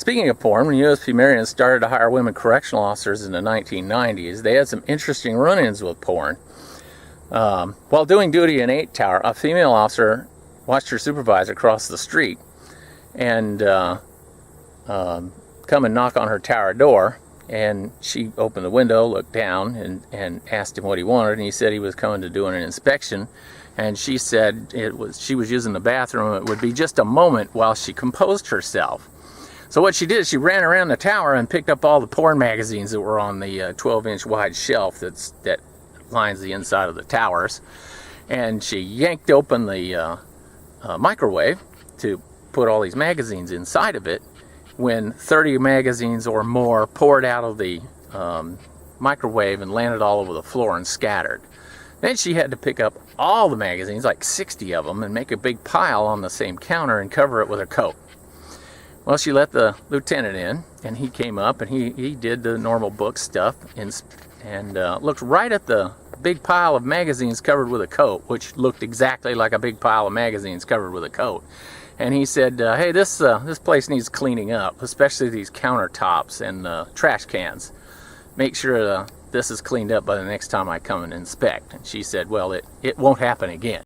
Speaking of porn, when USP Marion started to hire women correctional officers in the 1990s, they had some interesting run-ins with porn. While doing duty in 8 Tower, a female officer watched her supervisor cross the street and come and knock on her tower door. And she opened the window, looked down, and asked him what he wanted. And he said he was coming to do an inspection. And she said she was using the bathroom. It would be just a moment while she composed herself. So what she did is she ran around the tower and picked up all the porn magazines that were on the 12-inch wide shelf that lines the inside of the towers. And she yanked open the microwave to put all these magazines inside of it, when 30 magazines or more poured out of the microwave and landed all over the floor and scattered. Then she had to pick up all the magazines, like 60 of them, and make a big pile on the same counter and cover it with her coat. Well, she let the lieutenant in, and he came up and he did the normal book stuff and looked right at the big pile of magazines covered with a coat, which looked exactly like a big pile of magazines covered with a coat. And he said, hey, this place needs cleaning up, especially these countertops and trash cans. Make sure this is cleaned up by the next time I come and inspect. And she said, well, it won't happen again.